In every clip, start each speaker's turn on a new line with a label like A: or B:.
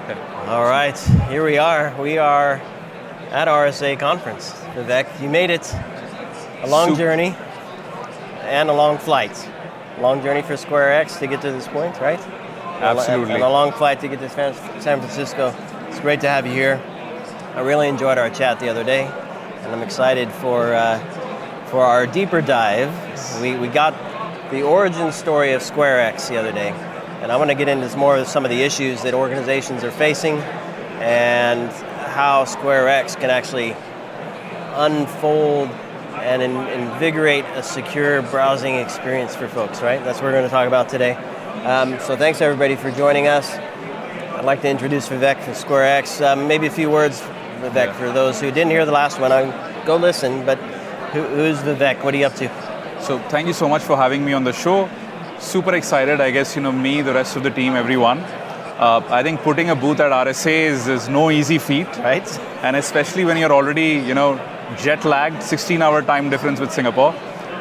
A: All right, here we are. We are at RSA Conference. Vivek, you made it. A long journey and a long flight. Long journey for SquareX to get to this point, right?
B: Absolutely.
A: And a long flight to get to San Francisco. It's great to have you here. I really enjoyed our chat the other day, and I'm excited for our deeper dive. We got the origin story of SquareX the other day, and I want to get into more of some of the issues that organizations are facing and how SquareX can actually unfold and invigorate a secure browsing experience for folks, right? That's what we're going to talk about today. So thanks everybody for joining us. I'd like to introduce Vivek from SquareX. Maybe a few words, Vivek, for those who didn't hear the last one. Go listen, but who's Vivek? What are you up to?
B: So thank you so much for having me on the show. Super excited, I guess, me, the rest of the team, everyone. I think putting a booth at RSA is no easy feat.
A: Right.
B: And especially when you're already, jet lagged, 16-hour time difference with Singapore.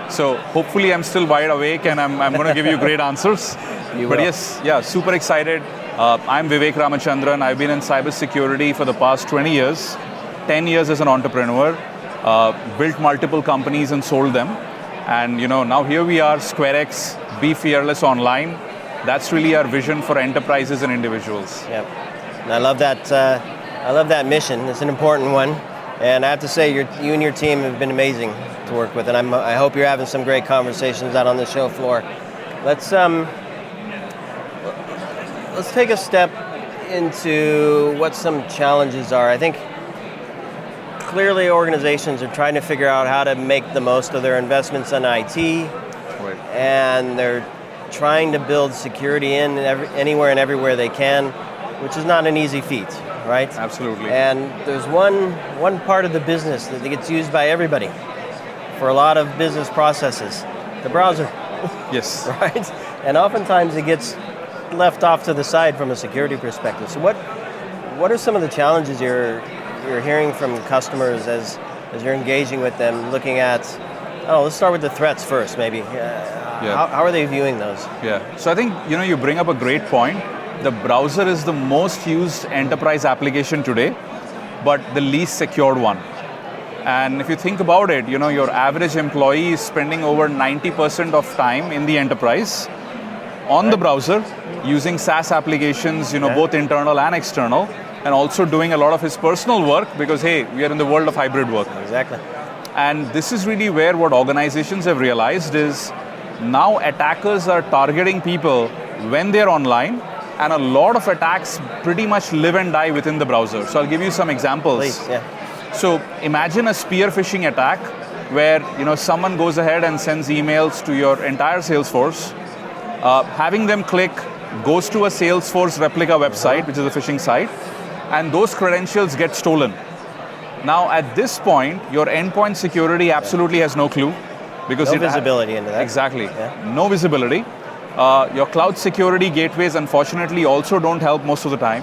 B: So hopefully I'm still wide awake and I'm going to give you great answers. But yes, super excited. I'm Vivek Ramachandran. I've been in cybersecurity for the past 20 years, 10 years as an entrepreneur, built multiple companies and sold them. And now here we are, SquareX, be fearless online. That's really our vision for enterprises and individuals.
A: Yep. And I love that mission. It's an important one. And I have to say, you and your team have been amazing to work with, and I hope you're having some great conversations out on the show floor. Let's take a step into what some challenges are. I think clearly organizations are trying to figure out how to make the most of their investments in IT,
B: right.
A: And they're trying to build security anywhere and everywhere they can, which is not an easy feat, right?
B: Absolutely.
A: And there's one part of the business that gets used by everybody for a lot of business processes, the browser.
B: Yes.
A: Right? And oftentimes it gets left off to the side from a security perspective. So what are some of the challenges you're hearing from customers as you're engaging with them, looking at, let's start with the threats first, maybe. How are they viewing those?
B: Yeah, so I think, you bring up a great point. The browser is the most used enterprise application today, but the least secured one. And if you think about it, your average employee is spending over 90% of time in the enterprise on the browser, using SaaS applications, both internal and external, and also doing a lot of his personal work because, hey, we are in the world of hybrid work.
A: Exactly.
B: And this is really where what organizations have realized is now attackers are targeting people when they're online, and a lot of attacks pretty much live and die within the browser. So I'll give you some examples.
A: Please, yeah.
B: So imagine a spear phishing attack where someone goes ahead and sends emails to your entire Salesforce, having them click goes to a Salesforce replica website, which is a phishing site, and those credentials get stolen. Now at this point, your endpoint security absolutely has no clue. Because
A: no visibility into that.
B: Exactly, no visibility. Your cloud security gateways unfortunately also don't help most of the time.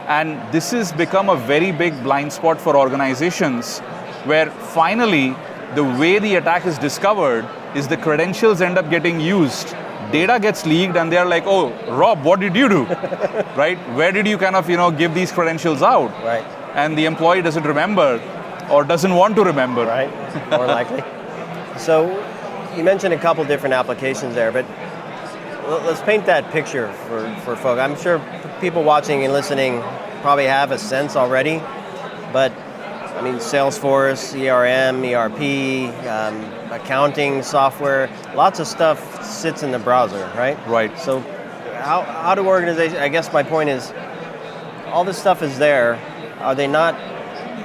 B: And this has become a very big blind spot for organizations where finally the way the attack is discovered is the credentials end up getting used. Data gets leaked and they're like, oh, Rob, what did you do? Right? Where did you give these credentials out?
A: Right.
B: And the employee doesn't remember or doesn't want to remember.
A: Right, more likely. So you mentioned a couple different applications there, but let's paint that picture for folks. I'm sure people watching and listening probably have a sense already, but I mean, Salesforce, CRM, ERP, accounting software, lots of stuff sits in the browser, right?
B: Right.
A: So how do organizations, I guess my point is, all this stuff is there, are they not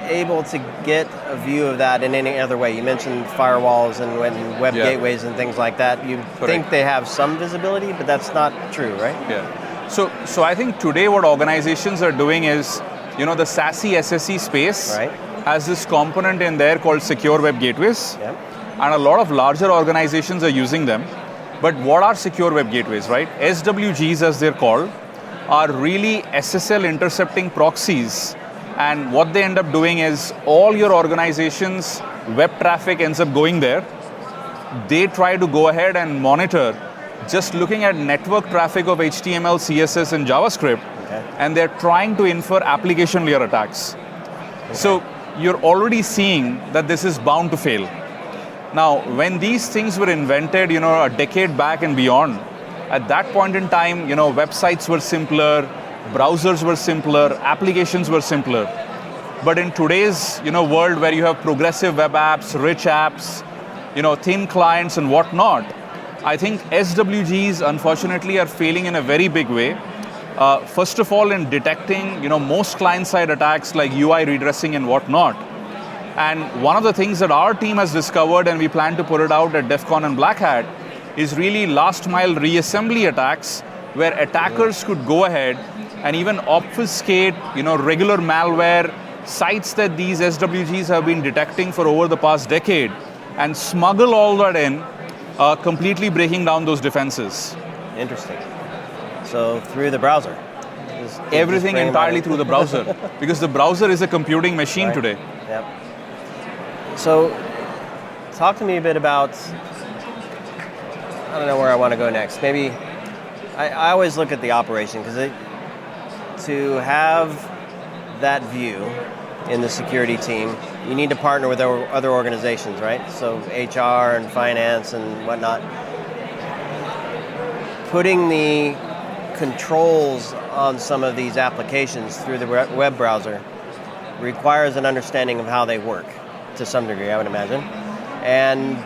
A: able to get a view of that in any other way? You mentioned firewalls and web gateways and things like that. You think they have some visibility, but that's not true, right?
B: Yeah. So I think today what organizations are doing is, the SASE SSE space has this component in there called secure web gateways.
A: Yeah.
B: And a lot of larger organizations are using them. But what are secure web gateways, right? SWGs, as they're called, are really SSL intercepting proxies. And what they end up doing is all your organization's web traffic ends up going there. They try to go ahead and monitor just looking at network traffic of HTML, CSS, and JavaScript and they're trying to infer application layer attacks. So you're already seeing that this is bound to fail. Now, when these things were invented, a decade back and beyond, at that point in time, websites were simpler, browsers were simpler, applications were simpler. But in today's, world where you have progressive web apps, rich apps, thin clients and whatnot, I think SWGs, unfortunately, are failing in a very big way. First of all, in detecting, most client-side attacks like UI redressing and whatnot. And one of the things that our team has discovered, and we plan to put it out at DEF CON and Black Hat, is really last-mile reassembly attacks, where attackers could go ahead and even obfuscate, regular malware, sites that these SWGs have been detecting for over the past decade, and smuggle all that in, completely breaking down those defenses.
A: Interesting. So through the browser?
B: Everything entirely through the browser, because the browser is a computing machine today.
A: Yep. So talk to me a bit about, I don't know where I want to go next. Maybe, I always look at the operation, because to have that view in the security team, you need to partner with other organizations, right? So HR and finance and whatnot. Putting the controls on some of these applications through the web browser requires an understanding of how they work to some degree, I would imagine. And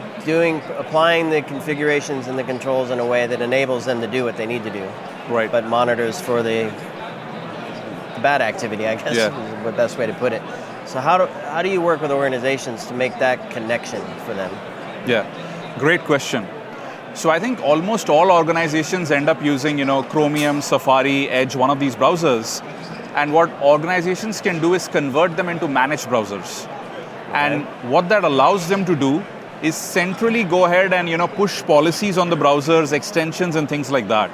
A: applying the configurations and the controls in a way that enables them to do what they need to do.
B: Right.
A: But monitors for the bad activity, I guess, is the best way to put it. So how do you work with organizations to make that connection for them?
B: Yeah, great question. So I think almost all organizations end up using, Chromium, Safari, Edge, one of these browsers. And what organizations can do is convert them into managed browsers. Okay. And what that allows them to do is centrally go ahead and, push policies on the browsers, extensions and things like that.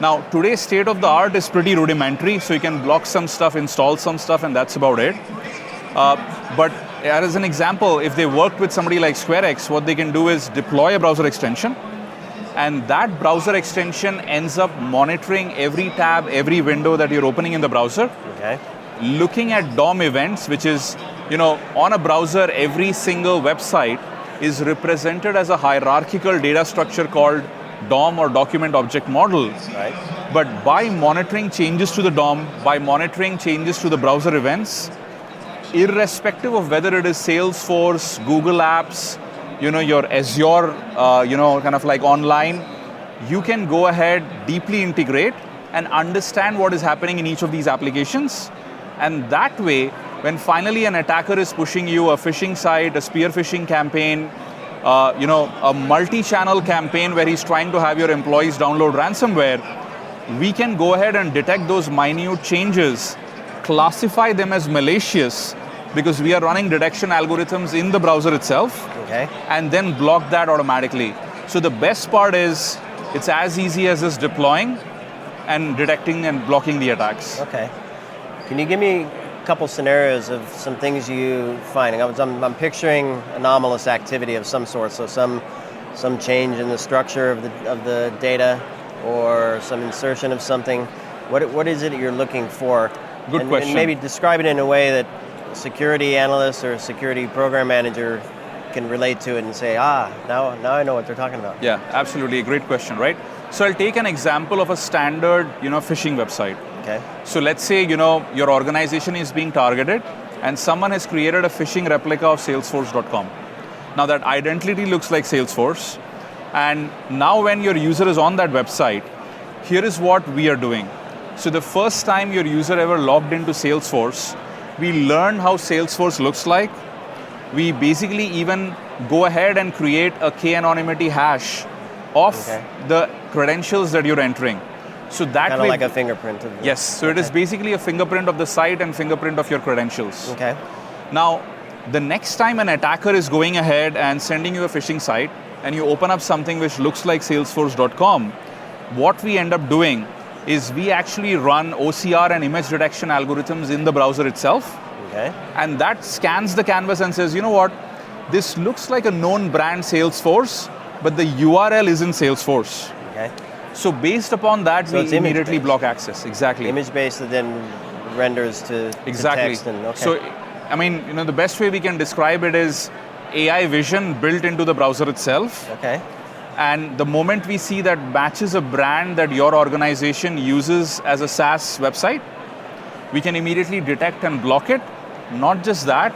B: Now, today's state of the art is pretty rudimentary, so you can block some stuff, install some stuff, and that's about it. But as an example, if they worked with somebody like SquareX, what they can do is deploy a browser extension, and that browser extension ends up monitoring every tab, every window that you're opening in the browser.
A: Okay.
B: Looking at DOM events, which is, on a browser, every single website is represented as a hierarchical data structure called DOM or document object model.
A: Right.
B: But by monitoring changes to the DOM, by monitoring changes to the browser events, irrespective of whether it is Salesforce, Google Apps, your Azure, kind of like online, you can go ahead, deeply integrate and understand what is happening in each of these applications. And that way, when finally an attacker is pushing you a phishing site, a spear phishing campaign, a multi-channel campaign where he's trying to have your employees download ransomware, we can go ahead and detect those minute changes, classify them as malicious, because we are running detection algorithms in the browser itself, and then block that automatically. So the best part is, it's as easy as just deploying and detecting and blocking the attacks.
A: Okay. Can you give me a couple scenarios of some things you find? I'm picturing anomalous activity of some sort, so some change in the structure of the data, or some insertion of something. What is it you're looking for?
B: Good question.
A: And maybe describe it in a way that a security analyst or a security program manager can relate to it and say, now I know what they're talking about.
B: Yeah, absolutely. A great question, right? So I'll take an example of a standard, phishing website.
A: Okay.
B: So let's say, your organization is being targeted and someone has created a phishing replica of Salesforce.com. Now that identity looks like Salesforce. And now when your user is on that website, here is what we are doing. So the first time your user ever logged into Salesforce, we learn how Salesforce looks like. We basically even go ahead and create a k-anonymity hash of the credentials that you're entering. So that
A: kind of like a fingerprint.
B: Yes, so it is basically a fingerprint of the site and fingerprint of your credentials.
A: Okay.
B: Now, the next time an attacker is going ahead and sending you a phishing site, and you open up something which looks like Salesforce.com, what we end up doing is we actually run OCR and image detection algorithms in the browser itself.
A: Okay.
B: And that scans the canvas and says, you know what, this looks like a known brand Salesforce, but the URL isn't Salesforce.
A: Okay.
B: So based upon that,
A: So
B: we
A: it's
B: immediately
A: image-based.
B: block access. Exactly.
A: Image-based that then renders to
B: Exactly.
A: text. And, okay.
B: So, I mean, the best way we can describe it is AI vision built into the browser itself.
A: Okay.
B: And the moment we see that matches a brand that your organization uses as a SaaS website, we can immediately detect and block it. Not just that,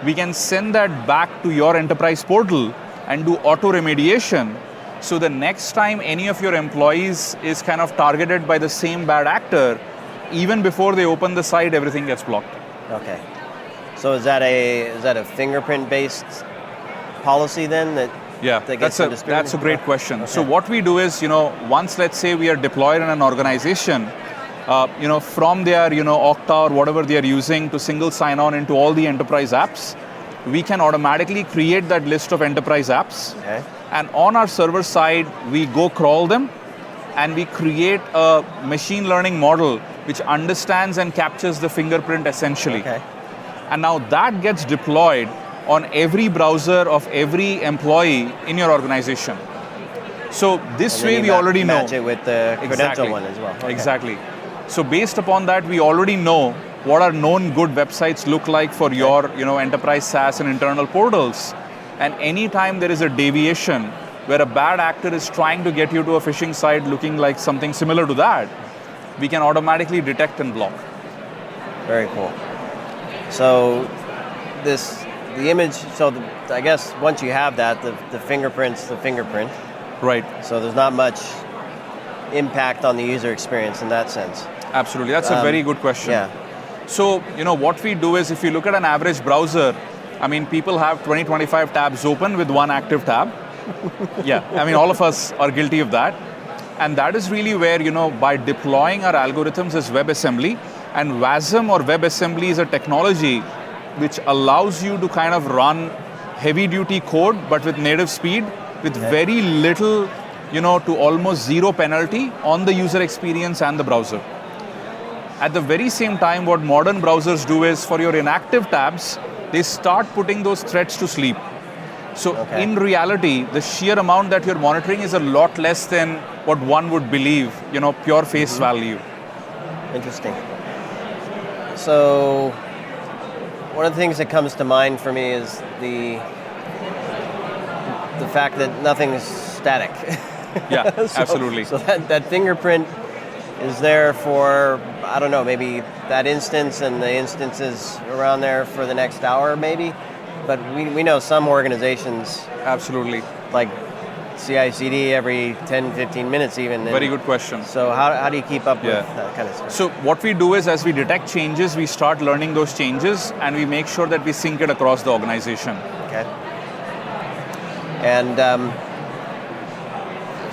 B: we can send that back to your enterprise portal and do auto remediation. So the next time any of your employees is kind of targeted by the same bad actor, even before they open the site, everything gets blocked.
A: Okay. So is that a fingerprint-based policy then that?
B: Yeah,
A: that gets
B: that's a great question.
A: Okay.
B: So what we do is, once let's say we are deployed in an organization, from their, Okta or whatever they are using to single sign-on into all the enterprise apps, we can automatically create that list of enterprise apps.
A: Okay.
B: And on our server side, we go crawl them, and we create a machine learning model which understands and captures the fingerprint essentially.
A: Okay.
B: And now that gets deployed on every browser of every employee in your organization. So this way we already know.
A: Match it with the credential
B: Exactly.
A: one as well. Okay.
B: Exactly. So based upon that, we already know what our known good websites look like for your enterprise SaaS and internal portals. And anytime there is a deviation where a bad actor is trying to get you to a phishing site looking like something similar to that, we can automatically detect and block.
A: Very cool. So the image, I guess once you have that, the fingerprint's the fingerprint.
B: Right.
A: So there's not much impact on the user experience in that sense.
B: Absolutely. That's a very good question.
A: Yeah.
B: So, what we do is if you look at an average browser, I mean, people have 20, 25 tabs open with one active tab. Yeah, I mean, all of us are guilty of that. And that is really where, by deploying our algorithms as WebAssembly, and WASM or WebAssembly is a technology which allows you to kind of run heavy-duty code, but with native speed, with very little, to almost zero penalty on the user experience and the browser. At the very same time, what modern browsers do is, for your inactive tabs, they start putting those threads to sleep. So in reality, the sheer amount that you're monitoring is a lot less than what one would believe, pure face value.
A: Interesting. So one of the things that comes to mind for me is the fact that nothing's static.
B: Yeah, absolutely.
A: So that fingerprint is there for, I don't know, maybe that instance and the instances around there for the next hour maybe. But we know some organizations,
B: Absolutely.
A: like CI/CD every 10, 15 minutes even.
B: Very good question.
A: So how do you keep up with that kind of stuff?
B: So what we do is, as we detect changes, we start learning those changes, and we make sure that we sync it across the organization.
A: Okay. And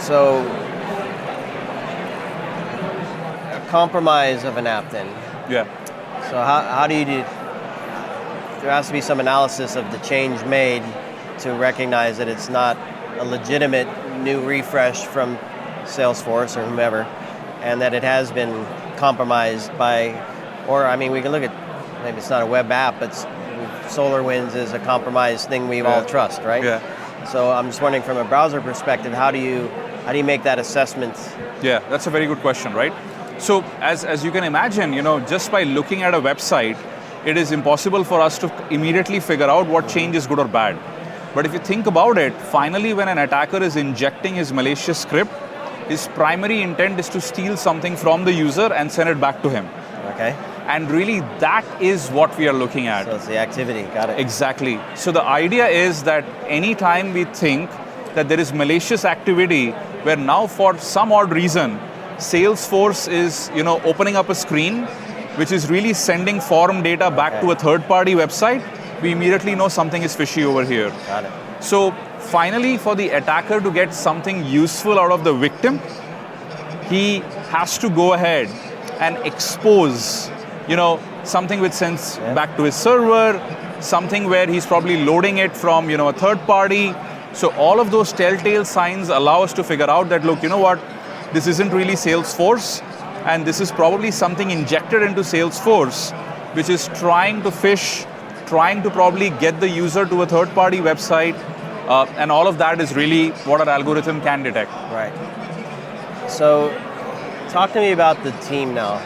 A: so a compromise of an app then.
B: Yeah.
A: So how do you do? There has to be some analysis of the change made to recognize that it's not a legitimate new refresh from Salesforce or whomever, and that it has been compromised by, or I mean, we can look at, maybe it's not a web app, but SolarWinds is a compromised thing we all trust, right?
B: Yeah.
A: So I'm just wondering, from a browser perspective, how do you make that assessment?
B: Yeah, that's a very good question, right? So as you can imagine, just by looking at a website, it is impossible for us to immediately figure out what change is good or bad. But if you think about it, finally when an attacker is injecting his malicious script, his primary intent is to steal something from the user and send it back to him.
A: Okay.
B: And really that is what we are looking at.
A: So it's the activity, got it.
B: Exactly. So the idea is that anytime we think that there is malicious activity where now for some odd reason, Salesforce is opening up a screen which is really sending form data back to a third-party website, we immediately know something is fishy over here.
A: Got it.
B: So finally, for the attacker to get something useful out of the victim, he has to go ahead and expose, something which sends back to his server, something where he's probably loading it from, a third party. So all of those telltale signs allow us to figure out that, look, this isn't really Salesforce, and this is probably something injected into Salesforce, which is trying to phish, trying to probably get the user to a third-party website, and all of that is really what our algorithm can detect.
A: Right. So, talk to me about the team now,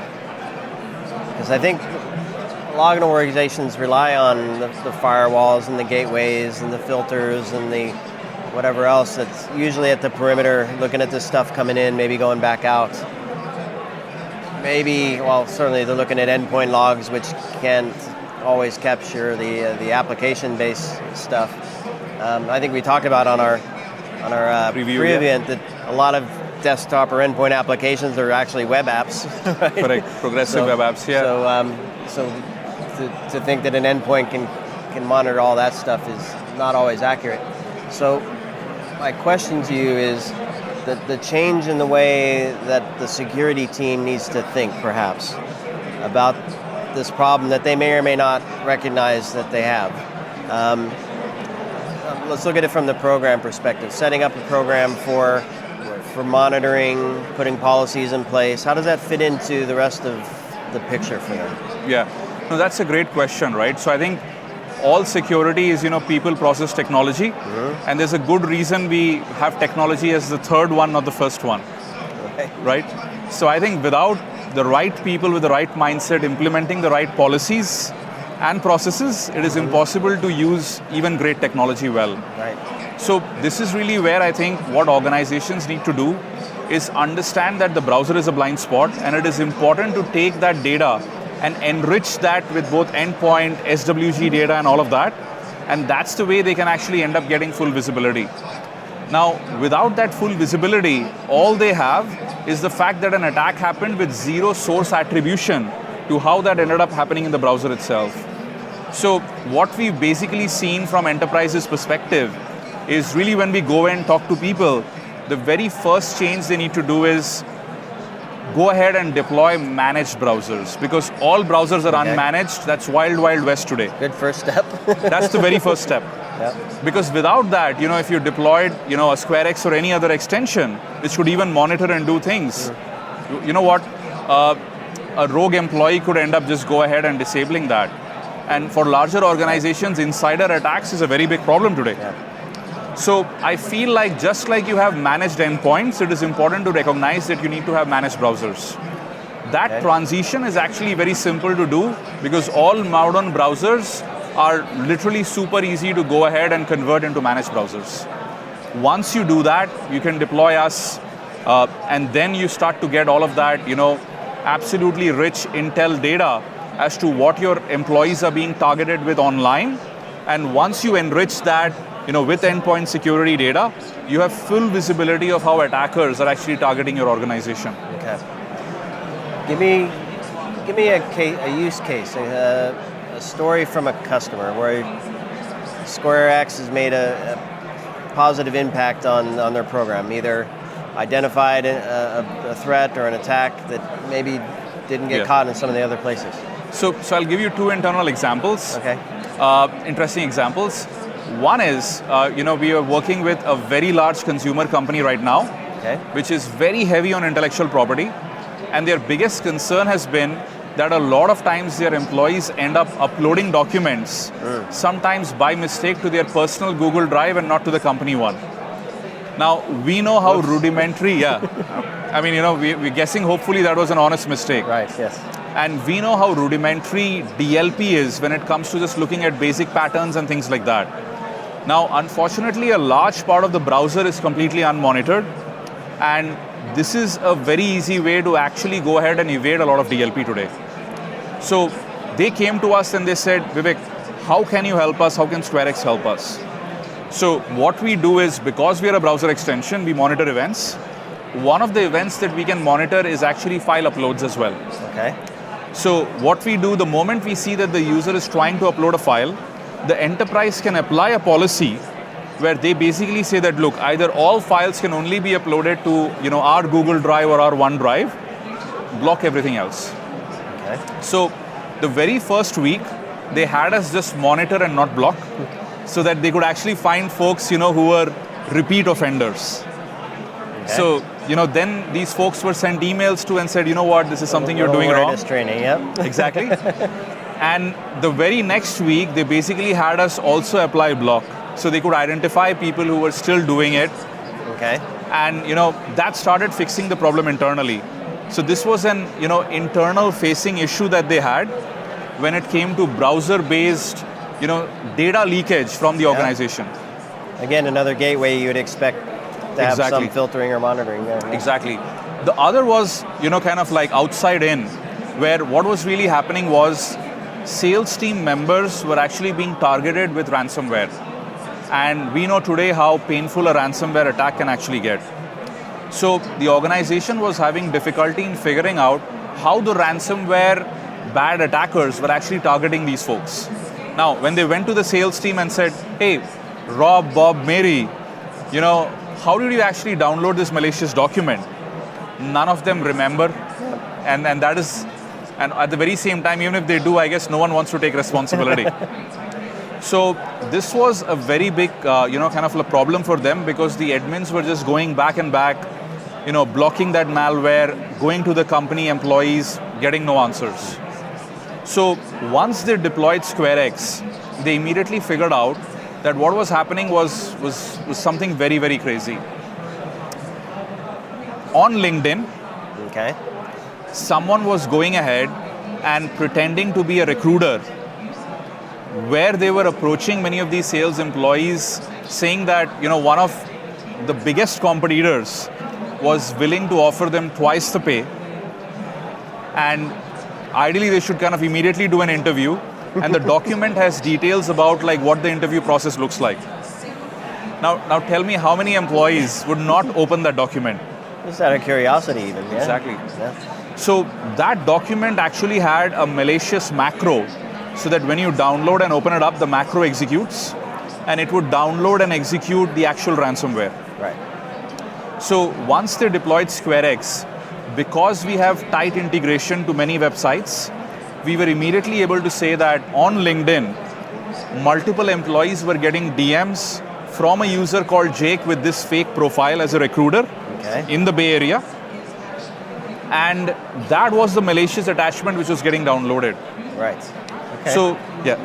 A: because I think a lot of organizations rely on the firewalls and the gateways and the filters and the whatever else that's usually at the perimeter, looking at this stuff coming in, maybe going back out. Maybe, well, certainly they're looking at endpoint logs, which can't always capture the application-based stuff. I think we talked about on our preview event that a lot of desktop or endpoint applications are actually web apps. Right?
B: Correct, progressive web apps, yeah.
A: So to think that an endpoint can monitor all that stuff is not always accurate. So my question to you is the change in the way that the security team needs to think, perhaps, about this problem that they may or may not recognize that they have. Let's look at it from the program perspective. Setting up a program for monitoring, putting policies in place. How does that fit into the rest of the picture for them?
B: Yeah, no, that's a great question, right? So I think all security is, people, process, technology, and there's a good reason we have technology as the third one, not the first one, right? So I think without the right people with the right mindset implementing the right policies and processes, it is impossible to use even great technology well.
A: Right.
B: So this is really where I think what organizations need to do is understand that the browser is a blind spot, and it is important to take that data and enrich that with both endpoint, SWG data and all of that. And that's the way they can actually end up getting full visibility. Now, without that full visibility, all they have is the fact that an attack happened with zero source attribution to how that ended up happening in the browser itself. So what we've basically seen from enterprises' perspective is really when we go and talk to people, the very first change they need to do is go ahead and deploy managed browsers, because all browsers are unmanaged. That's wild, wild west today.
A: Good first step.
B: That's the very first step.
A: Yep.
B: Because without that, if you deployed, a SquareX or any other extension, which could even monitor and do things, you know what? A rogue employee could end up just go ahead and disabling that. And for larger organizations, insider attacks is a very big problem today.
A: Yeah.
B: So I feel like just like you have managed endpoints, it is important to recognize that you need to have managed browsers. That transition is actually very simple to do, because all modern browsers are literally super easy to go ahead and convert into managed browsers. Once you do that, you can deploy us, and then you start to get all of that, absolutely rich intel data as to what your employees are being targeted with online. And once you enrich that, with endpoint security data, you have full visibility of how attackers are actually targeting your organization.
A: Okay. Give me a use case, a story from a customer where SquareX has made a positive impact on their program, either identified a threat or an attack that maybe didn't get caught in some of the other places.
B: So I'll give you two internal examples.
A: Okay.
B: Interesting examples. One is, we are working with a very large consumer company right now, which is very heavy on intellectual property. And their biggest concern has been that a lot of times their employees end up uploading documents, sometimes by mistake, to their personal Google Drive and not to the company one. Now, we know how rudimentary, I mean, we're guessing hopefully that was an honest mistake.
A: Right, yes.
B: And we know how rudimentary DLP is when it comes to just looking at basic patterns and things like that. Now, unfortunately, a large part of the browser is completely unmonitored, and this is a very easy way to actually go ahead and evade a lot of DLP today. So they came to us and they said, Vivek, how can you help us? How can SquareX help us? So what we do is, because we are a browser extension, we monitor events. One of the events that we can monitor is actually file uploads as well.
A: Okay.
B: So what we do, the moment we see that the user is trying to upload a file, the enterprise can apply a policy where they basically say that, look, either all files can only be uploaded to our Google Drive or our OneDrive, block everything else.
A: Okay.
B: So the very first week, they had us just monitor and not block, so that they could actually find folks who were repeat offenders. Okay. So then these folks were sent emails to and said, what, this is something you're doing wrong.
A: Awareness training, yep.
B: Exactly. And the very next week, they basically had us also apply block, so they could identify people who were still doing it.
A: Okay.
B: And that started fixing the problem internally. So this was an internal facing issue that they had when it came to browser-based data leakage from the organization.
A: Again, another gateway you would expect to have some filtering or monitoring there. Yeah.
B: Exactly. The other was kind of like outside in, where what was really happening was sales team members were actually being targeted with ransomware. And we know today how painful a ransomware attack can actually get. So the organization was having difficulty in figuring out how the ransomware bad attackers were actually targeting these folks. Now, when they went to the sales team and said, hey, Rob, Bob, Mary, how did you actually download this malicious document? None of them remember. And that is, and at the very same time, even if they do, I guess no one wants to take responsibility. So this was a very big, kind of a problem for them, because the admins were just going back and back, blocking that malware, going to the company employees, getting no answers. So once they deployed SquareX, they immediately figured out that what was happening was something very, very crazy. On LinkedIn, someone was going ahead and pretending to be a recruiter, where they were approaching many of these sales employees, saying that one of the biggest competitors was willing to offer them twice the pay, and ideally they should kind of immediately do an interview, and the document has details about like what the interview process looks like. Now tell me how many employees would not open that document?
A: Just out of curiosity even. Yeah.
B: Exactly. Yeah. So that document actually had a malicious macro, so that when you download and open it up, the macro executes, and it would download and execute the actual ransomware.
A: Right.
B: So once they deployed SquareX, because we have tight integration to many websites, we were immediately able to say that on LinkedIn, multiple employees were getting DMs from a user called Jake with this fake profile as a recruiter in the Bay Area. And that was the malicious attachment which was getting downloaded.
A: Right. Okay.
B: So, yeah.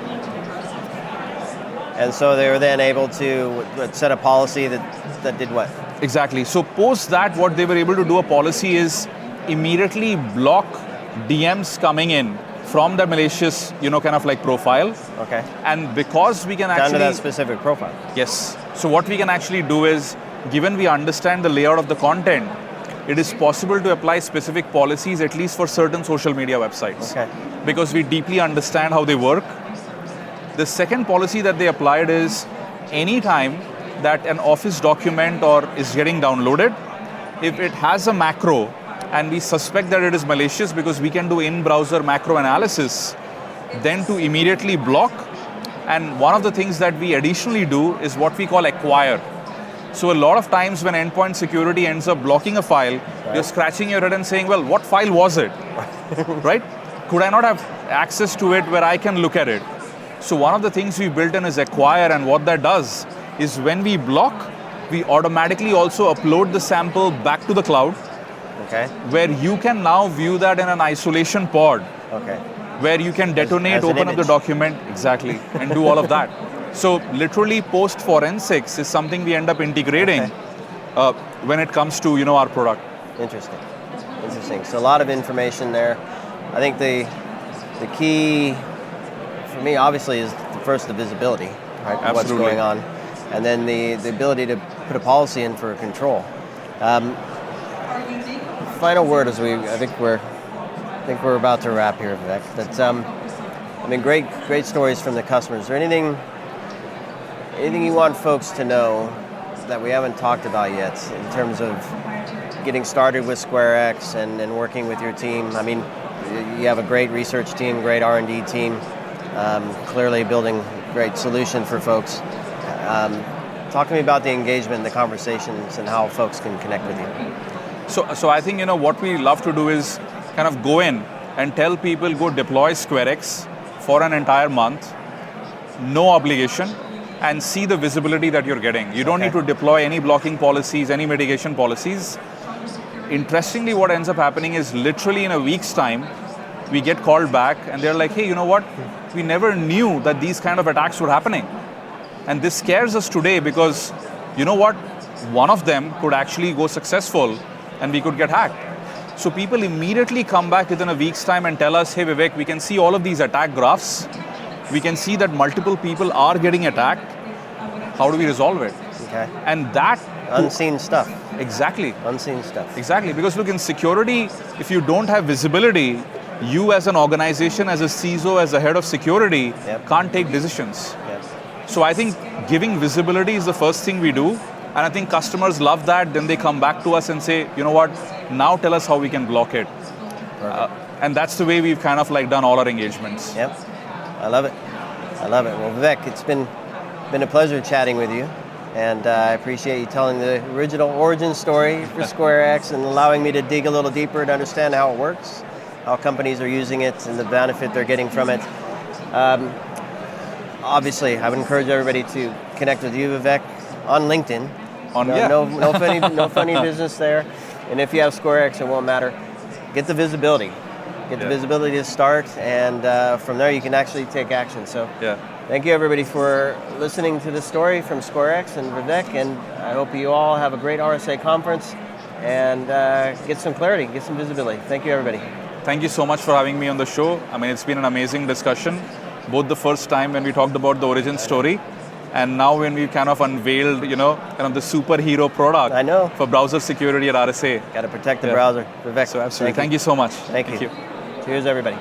A: And so they were then able to set a policy that did what?
B: Exactly. So post that, what they were able to do a policy is immediately block DMs coming in from the malicious, kind of like profile.
A: Okay.
B: And because we can actually...
A: Down to that specific profile.
B: Yes. So what we can actually do is, given we understand the layout of the content, it is possible to apply specific policies, at least for certain social media websites.
A: Okay.
B: Because we deeply understand how they work. The second policy that they applied is, anytime that an Office document is getting downloaded, if it has a macro and we suspect that it is malicious, because we can do in-browser macro analysis, then to immediately block. And one of the things that we additionally do is what we call acquire. So a lot of times when endpoint security ends up blocking a file, you're scratching your head and saying, well, what file was it? Right? Could I not have access to it where I can look at it? So one of the things we built in is acquire, and what that does is when we block, we automatically also upload the sample back to the cloud, where you can now view that in an isolation pod, where you can detonate, open up the document, and do all of that. So literally post forensics is something we end up integrating when it comes to our product.
A: Interesting. So a lot of information there. I think the key for me obviously is first the visibility, right?
B: Absolutely.
A: What's going on, and then the ability to put a policy in for control. Final word as I think we're about to wrap here, Vivek. That's great stories from the customers. Is there anything you want folks to know that we haven't talked about yet in terms of getting started with SquareX and working with your team? I mean, you have a great research team, great R&D team, clearly building a great solution for folks. Talk to me about the engagement, the conversations, and how folks can connect with you.
B: So I think what we love to do is kind of go in and tell people, go deploy SquareX for an entire month, no obligation, and see the visibility that you're getting. You don't need to deploy any blocking policies, any mitigation policies. Interestingly, what ends up happening is literally in a week's time, we get called back and they're like, hey, you know what? We never knew that these kind of attacks were happening. And this scares us today because, you know what? one of them could actually go successful and we could get hacked. So people immediately come back within a week's time and tell us, hey Vivek, we can see all of these attack graphs. We can see that multiple people are getting attacked. How do we resolve it?
A: Okay.
B: And that...
A: Unseen stuff.
B: Exactly.
A: Unseen stuff.
B: Exactly, because look, in security, if you don't have visibility, you as an organization, as a CISO, as a head of security, can't take decisions.
A: Yep.
B: So I think giving visibility is the first thing we do. And I think customers love that. Then they come back to us and say, you know what, now tell us how we can block it. And that's the way we've kind of like done all our engagements.
A: Yep, I love it. I love it. Well, Vivek, it's been a pleasure chatting with you. And I appreciate you telling the original origin story for SquareX and allowing me to dig a little deeper to understand how it works, how companies are using it, and the benefit they're getting from it. Obviously, I would encourage everybody to connect with you, Vivek, on LinkedIn. No funny business there. And if you have SquareX, it won't matter. Get the visibility. Get the visibility to start, and from there you can actually take action. So thank you everybody for listening to this story from SquareX and Vivek, and I hope you all have a great RSA conference and get some clarity, get some visibility. Thank you everybody.
B: Thank you so much for having me on the show. I mean, it's been an amazing discussion, both the first time when we talked about the origin story, and now when we kind of unveiled, kind of the superhero product for browser security at RSA.
A: Got to protect the browser. Vivek,
B: so absolutely. Thank you so much.
A: Thank you. Cheers, everybody.